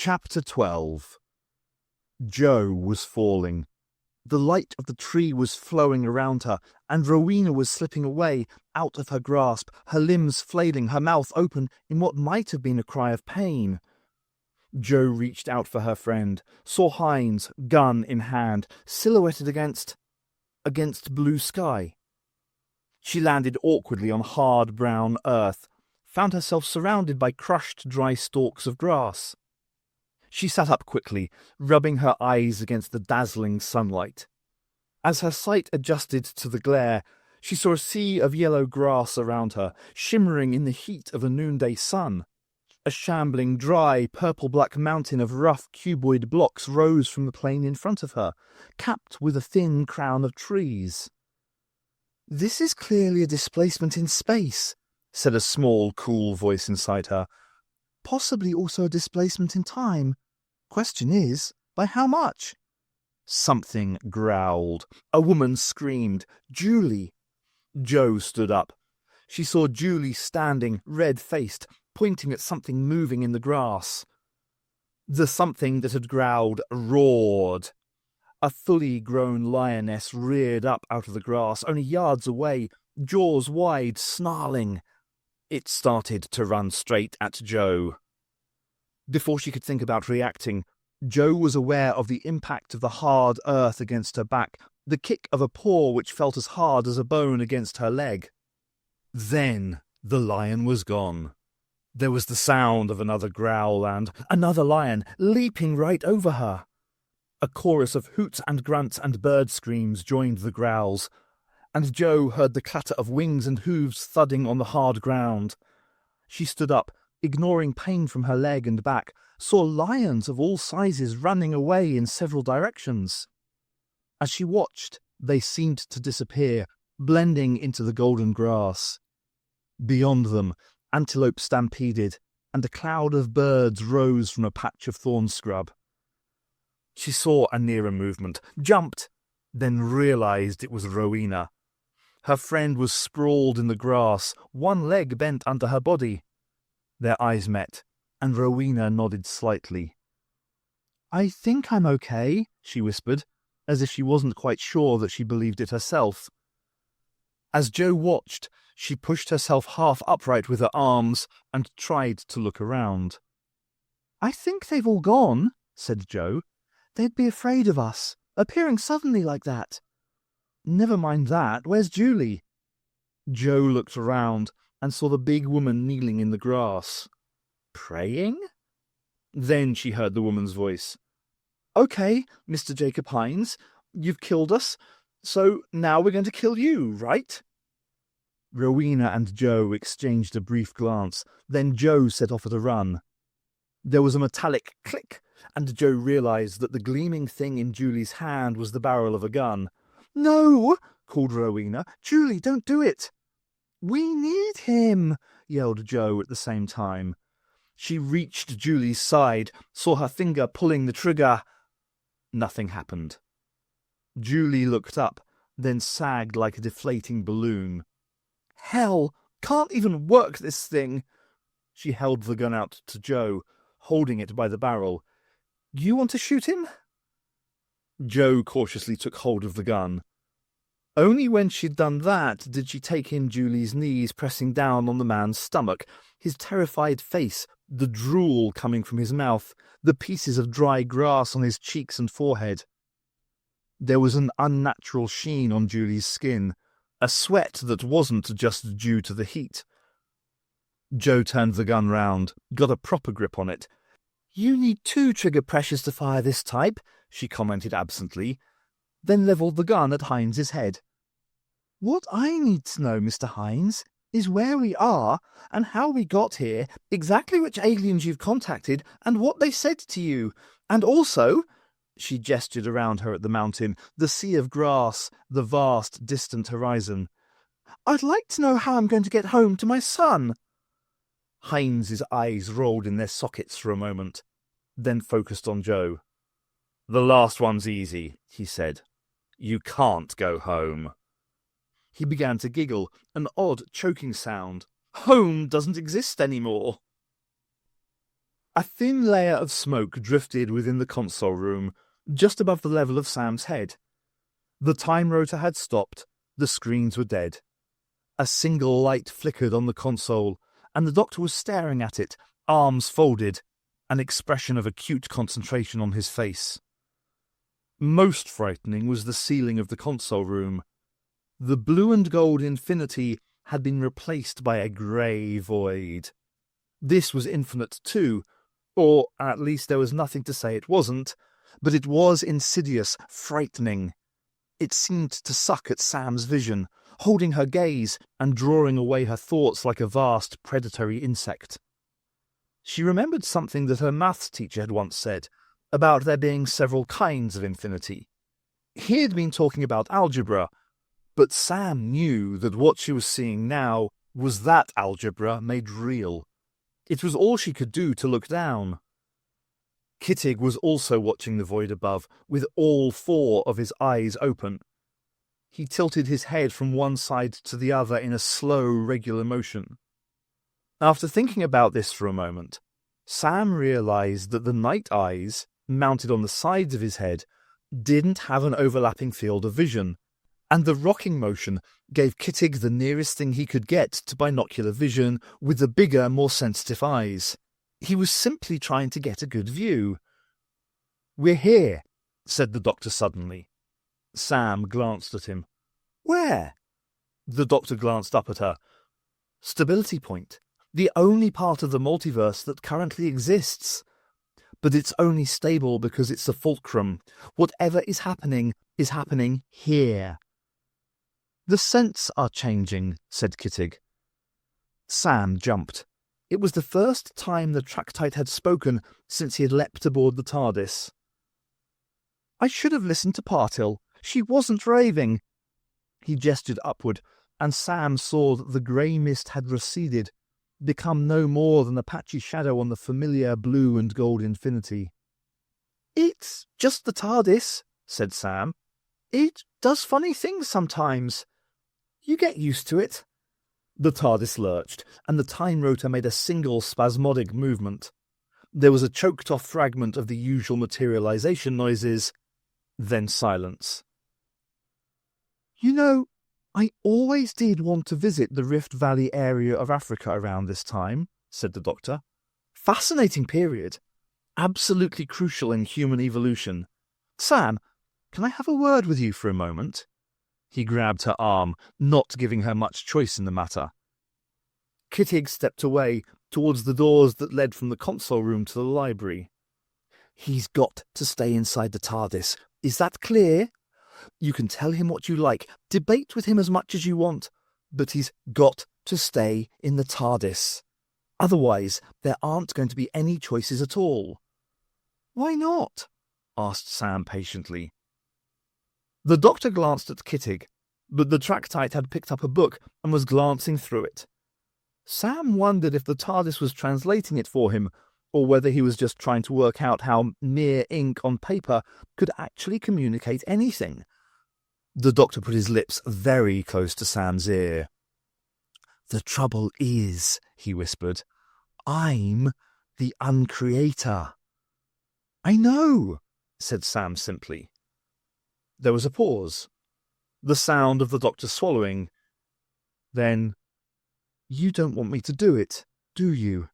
Chapter 12. Joe was falling. The light of the tree was flowing around her, and Rowena was slipping away, out of her grasp, her limbs flailing, her mouth open in what might have been a cry of pain. Joe reached out for her friend, saw Hines, gun in hand, silhouetted against blue sky. She landed awkwardly on hard brown earth, found herself surrounded by crushed dry stalks of grass. She sat up quickly, rubbing her eyes against the dazzling sunlight. As her sight adjusted to the glare, she saw a sea of yellow grass around her, shimmering in the heat of the noonday sun. A shambling, dry, purple-black mountain of rough cuboid blocks rose from the plain in front of her, capped with a thin crown of trees. "This is clearly a displacement in space," said a small, cool voice inside her. "Possibly also a displacement in time. Question is, by how much?" Something growled. A woman screamed, "Julie!" Joe stood up. She saw Julie standing, red-faced, pointing at something moving in the grass. The something that had growled roared. A fully grown lioness reared up out of the grass, only yards away, jaws wide, snarling. It started to run straight at Joe. Before she could think about reacting, Joe was aware of the impact of the hard earth against her back, the kick of a paw which felt as hard as a bone against her leg. Then the lion was gone. There was the sound of another growl and another lion leaping right over her. A chorus of hoots and grunts and bird screams joined the growls, and Joe heard the clatter of wings and hooves thudding on the hard ground. She stood up, ignoring pain from her leg and back, saw lions of all sizes running away in several directions. As she watched, they seemed to disappear, blending into the golden grass. Beyond them, antelope stampeded, and a cloud of birds rose from a patch of thorn scrub. She saw a nearer movement, jumped, then realized it was Rowena. Her friend was sprawled in the grass, one leg bent under her body. Their eyes met, and Rowena nodded slightly. "I think I'm okay," she whispered, as if she wasn't quite sure that she believed it herself. As Joe watched, she pushed herself half upright with her arms and tried to look around. "I think they've all gone," said Joe. "They'd be afraid of us, appearing suddenly like that." "Never mind that. Where's Julie?" Joe looked around and saw the big woman kneeling in the grass. Praying? Then she heard the woman's voice. "Okay, Mr. Jacob Hines, you've killed us, so now we're going to kill you, right?" Rowena and Joe exchanged a brief glance, then Joe set off at a run. There was a metallic click, and Joe realized that the gleaming thing in Julie's hand was the barrel of a gun. "No!" called Rowena. "Julie, don't do it!" "We need him!" yelled Joe at the same time. She reached Julie's side, saw her finger pulling the trigger. Nothing happened. Julie looked up, then sagged like a deflating balloon. "Hell! Can't even work this thing!" She held the gun out to Joe, holding it by the barrel. "You want to shoot him?" Joe cautiously took hold of the gun. Only when she'd done that did she take in Julie's knees pressing down on the man's stomach, his terrified face, the drool coming from his mouth, the pieces of dry grass on his cheeks and forehead. There was an unnatural sheen on Julie's skin, a sweat that wasn't just due to the heat. Joe turned the gun round, got a proper grip on it. "You need 2 trigger pressures to fire this type," she commented absently, then levelled the gun at Hines's head. "What I need to know, Mr. Hines, is where we are and how we got here, exactly which aliens you've contacted and what they said to you, and also," she gestured around her at the mountain, the sea of grass, the vast, distant horizon, "I'd like to know how I'm going to get home to my son." Hines's eyes rolled in their sockets for a moment, then focused on Joe. "The last one's easy," he said. "You can't go home." He began to giggle, an odd choking sound. "Home doesn't exist anymore." A thin layer of smoke drifted within the console room, just above the level of Sam's head. The time rotor had stopped, the screens were dead. A single light flickered on the console, and the doctor was staring at it, arms folded, an expression of acute concentration on his face. Most frightening was the ceiling of the console room. The blue and gold infinity had been replaced by a grey void. This was infinite too, or at least there was nothing to say it wasn't, but it was insidious, frightening. It seemed to suck at Sam's vision, holding her gaze and drawing away her thoughts like a vast predatory insect. She remembered something that her maths teacher had once said, about there being several kinds of infinity. He had been talking about algebra, but Sam knew that what she was seeing now was that algebra made real. It was all she could do to look down. Kittig was also watching the void above, with all four of his eyes open. He tilted his head from one side to the other in a slow, regular motion. After thinking about this for a moment, Sam realized that the night eyes, mounted on the sides of his head, didn't have an overlapping field of vision, and the rocking motion gave Kittig the nearest thing he could get to binocular vision with the bigger, more sensitive eyes. He was simply trying to get a good view. "We're here," said the doctor suddenly. Sam glanced at him. "Where?" The doctor glanced up at her. "Stability point. The only part of the multiverse that currently exists. But it's only stable because it's the fulcrum. Whatever is happening here." "The scents are changing," said Kittig. Sam jumped. It was the first time the Tractite had spoken since he had leapt aboard the TARDIS. "I should have listened to Partil. She wasn't raving." He gestured upward, and Sam saw that the grey mist had receded, become no more than a patchy shadow on the familiar blue and gold infinity. "It's just the TARDIS," said Sam. "It does funny things sometimes. You get used to it." The TARDIS lurched, and the time rotor made a single spasmodic movement. There was a choked-off fragment of the usual materialization noises, then silence. "You know, I always did want to visit the Rift Valley area of Africa around this time," said the doctor. "Fascinating period. Absolutely crucial in human evolution. Sam, can I have a word with you for a moment?" He grabbed her arm, not giving her much choice in the matter. Kittig stepped away, towards the doors that led from the console room to the library. "He's got to stay inside the TARDIS. Is that clear? You can tell him what you like, debate with him as much as you want, but he's got to stay in the TARDIS. Otherwise, there aren't going to be any choices at all." "Why not?" asked Sam patiently. The doctor glanced at Kittig, but the Tractite had picked up a book and was glancing through it. Sam wondered if the TARDIS was translating it for him, or whether he was just trying to work out how mere ink on paper could actually communicate anything. The doctor put his lips very close to Sam's ear. "The trouble is," he whispered, "I'm the uncreator." "I know," said Sam simply. There was a pause. The sound of the doctor swallowing. Then, "You don't want me to do it, do you?"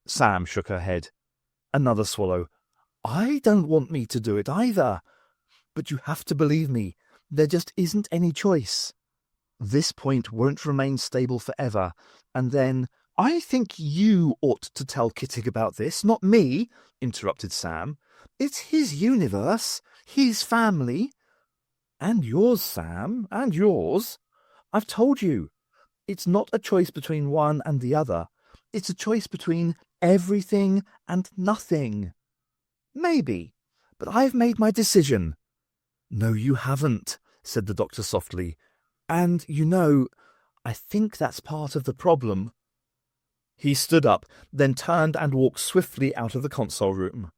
Sam shook her head. Another swallow. "I don't want me to do it either. But you have to believe me. There just isn't any choice. This point won't remain stable forever. And then, I think you ought to tell Kittig about this, not me," interrupted Sam. "It's his universe, his family. And yours, Sam, and yours. I've told you. It's not a choice between one and the other. It's a choice between everything and nothing." "Maybe, but I've made my decision." "No, you haven't," said the doctor softly. "And, you know, I think that's part of the problem." He stood up, then turned and walked swiftly out of the console room.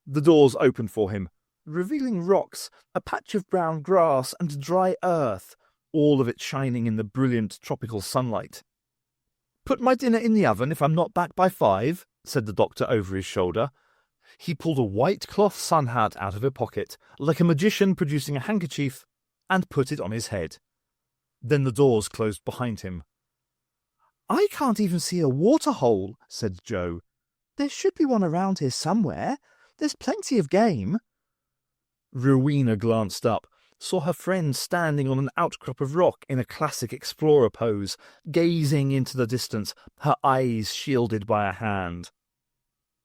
The doors opened for him, revealing rocks, a patch of brown grass, and dry earth, all of it shining in the brilliant tropical sunlight. "Put my dinner in the oven if I'm not back by 5, said the doctor over his shoulder. He pulled a white cloth sun hat out of a pocket, like a magician producing a handkerchief, and put it on his head. Then the doors closed behind him. "I can't even see a water hole," said Joe. "There should be one around here somewhere. There's plenty of game." Rowena glanced up, saw her friend standing on an outcrop of rock in a classic explorer pose, gazing into the distance, her eyes shielded by a hand.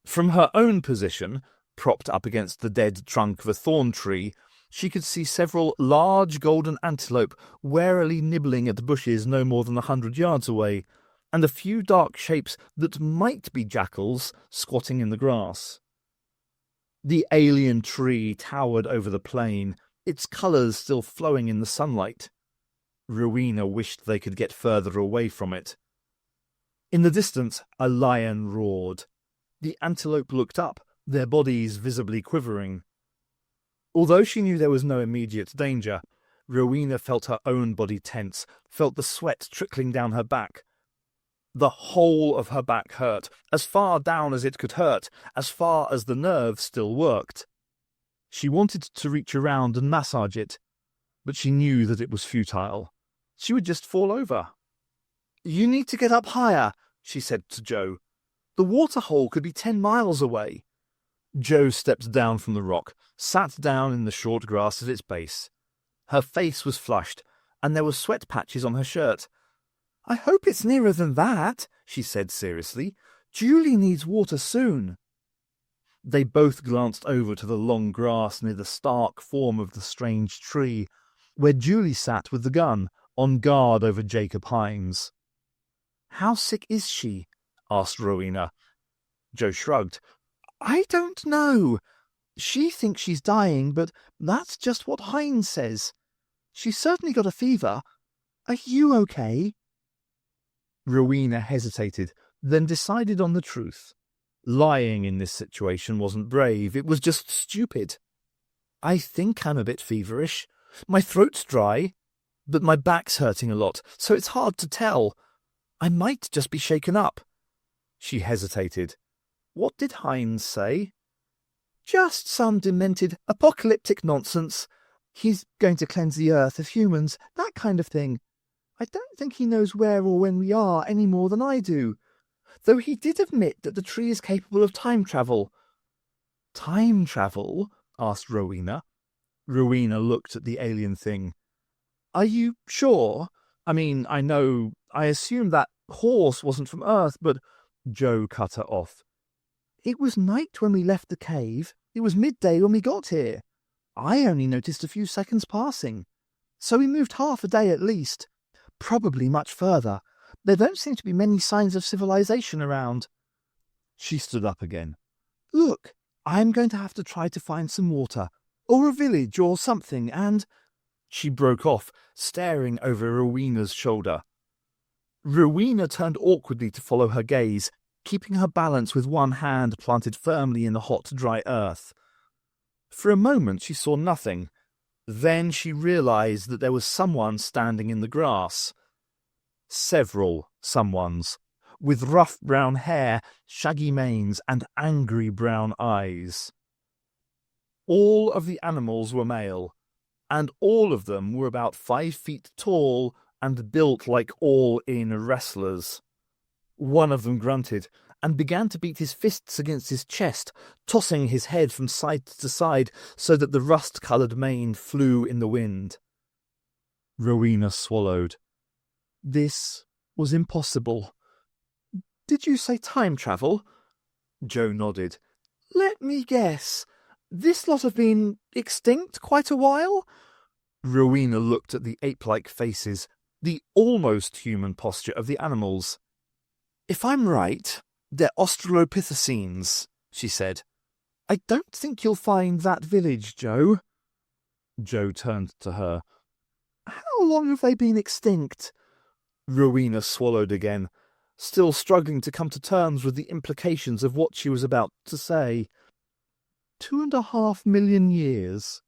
From her own position, propped up against the dead trunk of a thorn tree, she could see several large golden antelope warily nibbling at bushes no more than 100 yards away, and a few dark shapes that might be jackals squatting in the grass. The alien tree towered over the plain, its colours still flowing in the sunlight. Rowena wished they could get further away from it. In the distance, a lion roared. The antelope looked up, their bodies visibly quivering. Although she knew there was no immediate danger, Rowena felt her own body tense, felt the sweat trickling down her back. The whole of her back hurt, as far down as it could hurt, as far as the nerves still worked. She wanted to reach around and massage it, but she knew that it was futile. She would just fall over. "You need to get up higher," she said to Joe. "The water hole could be 10 miles away." Joe stepped down from the rock, sat down in the short grass at its base. Her face was flushed, and there were sweat patches on her shirt. "I hope it's nearer than that," she said seriously. "Julie needs water soon." They both glanced over to the long grass near the stark form of the strange tree, where Julie sat with the gun, on guard over Jacob Hines. "How sick is she?" asked Rowena. Joe shrugged. "I don't know. She thinks she's dying, but that's just what Hines says. She's certainly got a fever. Are you okay?" Rowena hesitated, then decided on the truth. Lying in this situation wasn't brave, it was just stupid. "I think I'm a bit feverish. My throat's dry, but my back's hurting a lot, so it's hard to tell. I might just be shaken up." She hesitated. "What did Hines say?" "Just some demented, apocalyptic nonsense. He's going to cleanse the earth of humans, that kind of thing. I don't think he knows where or when we are any more than I do. Though he did admit that the tree is capable of time travel." "Time travel?" asked Rowena. Rowena looked at the alien thing. "Are you sure? I mean, I assume that horse wasn't from Earth, but—" Joe cut her off. "It was night when we left the cave. It was midday when we got here. I only noticed a few seconds passing. So we moved half a day at least. Probably much further. There don't seem to be many signs of civilization around." She stood up again. "Look, I'm going to have to try to find some water, or a village or something, and—" She broke off, staring over Rowena's shoulder. Rowena turned awkwardly to follow her gaze, keeping her balance with one hand planted firmly in the hot, dry earth. For a moment she saw nothing. Then she realized that there was someone standing in the grass. Several someones, with rough brown hair, shaggy manes, and angry brown eyes. All of the animals were male, and all of them were about 5 feet tall and built like all-in wrestlers. One of them grunted and began to beat his fists against his chest, tossing his head from side to side so that the rust-coloured mane flew in the wind. Rowena swallowed. This was impossible. "Did you say time travel?" Joe nodded. "Let me guess. This lot have been extinct quite a while?" Rowena looked at the ape-like faces, the almost human posture of the animals. "If I'm right, they're Australopithecines," she said. "I don't think you'll find that village, Joe." Joe turned to her. "How long have they been extinct?" Rowena swallowed again, still struggling to come to terms with the implications of what she was about to say. 2.5 million years,"